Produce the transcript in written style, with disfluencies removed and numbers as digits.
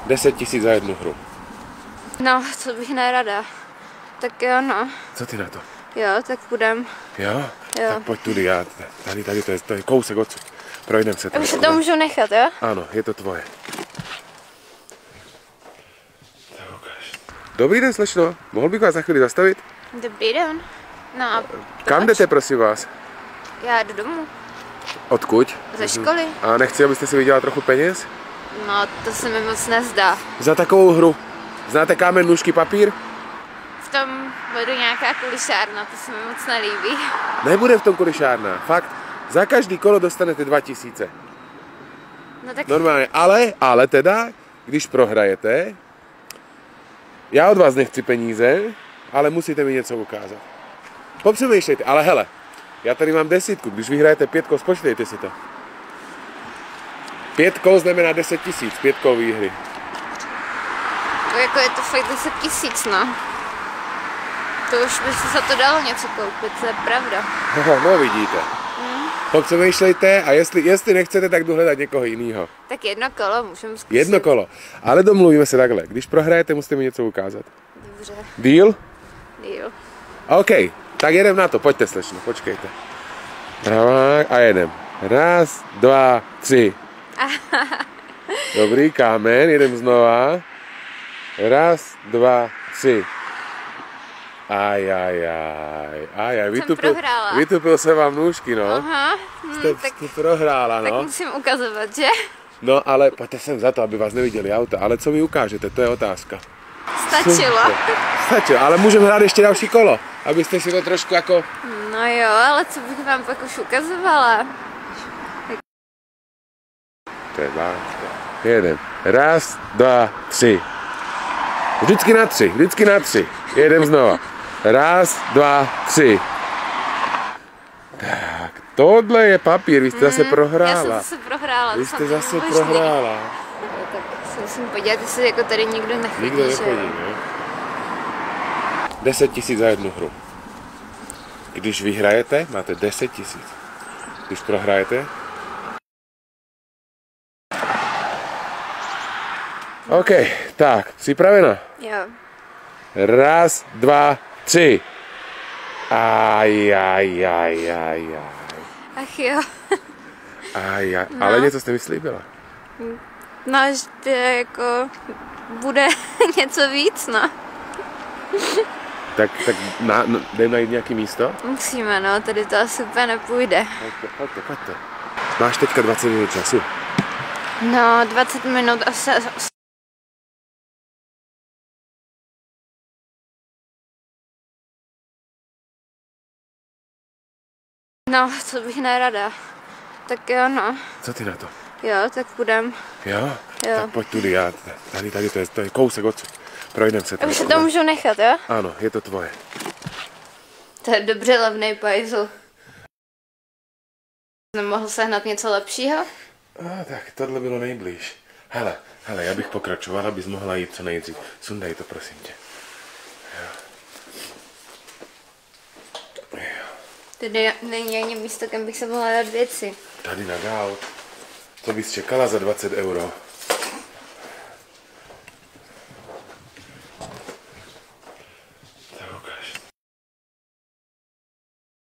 10 000 za jednu hru. No, co bych nerada. Tak jo, no. Co ty na to? Jo, tak půjdem. Jo? Jo. Tak pojď tudy, tady to je kousek odsud. Projdeme se Já už se to můžu nechat, jo? Ano, je to tvoje. Tak ukáž. Dobrý den, slečno. Mohl bych vás za chvíli zastavit? Dobrý den. No a Kam jdete, prosím vás? já jdu domů. Odkud? Ze školy. A nechci, abyste si vydělala trochu peněz? No, to se mi moc nezdá. Za takovou hru. Znáte kámen, nůžky, papír? V tom budu nějaká kulišárna, to se mi moc nelíbí. Nebude v tom kulišárna. Fakt. Za každý kolo dostanete 2000. No tak Normálně. Ale teda, když prohrajete, já od vás nechci peníze, ale musíte mi něco ukázat. Popřemýšlejte, ale hele, já tady mám 10, když vyhrajete 5 kol, spočítejte si to. 5 kol znamená 10 000, 5 kol výhry. to jako je to fakt 10 000, no. To už by se za to dalo něco koupit, to je pravda. No vidíte. Popřemýšlejte a jestli nechcete, tak jdu hledat někoho jiného. Tak jedno kolo můžeme zkusit. Jedno kolo. Ale domluvíme se takhle. Když prohrajete, musíte mi něco ukázat. Dobře. Deal? Deal. OK, tak jedem na to. Pojďte, slečno, počkejte. A jedem. 1, 2, 3. Dobrý, kámen, jedem znova. 1, 2, 3. Aj, vytupil se vám nůžky, no. Aha, Jste prohrála, tak no. musím ukazovat, že? No, ale pojďte sem za to, aby vás neviděli auta. Ale co mi ukážete, to je otázka. Stačilo. Stačilo, ale můžeme hrát ještě další kolo, abyste si to trošku jako... No jo, ale co bych vám pak už ukazovala? To je láska. Jedem. 1, 2, 3. Vždycky na 3. Jedem znova. 1, 2, 3. Tak, tohle je papír, vy jste zase prohrála. Já jsem zase prohrála. Vy jste zase prohrála. Tak se musím podívat, jestli jako tady nikdo nechodí. Nikdo nechodí, ne? 10 000 za jednu hru. Když vyhrajete, máte 10 000. Když prohrajete... OK, tak, připravena? Jo. 1, 2, 3. Aj. Ach jo. Ale něco jste mi slíbila. No, že jako bude něco víc, no. Tak jdeme najít nějaký místo? Musíme, no, tady to asi úplně nepůjde. Pojďte. Máš teďka 20 minut času. No, 20 minut asi... No, co bych nerada. Tak jo, no. Co ty na to? Jo, tak půjdem. Jo? Jo. Tak pojď tudy, tady to je kousek odsud. Projdeme se. Já už se to můžu nechat, jo? Ano, je to tvoje. To je dobře levnej pajzl. Nemohl sehnat něco lepšího? Tak tohle bylo nejblíž. Hele, já bych pokračoval, abys mohla jít co nejdřív. Sundej to, prosím tě. Tady není ani místo, kam bych se mohla dát věci. Tady na gál. To bys čekala za 20 euro.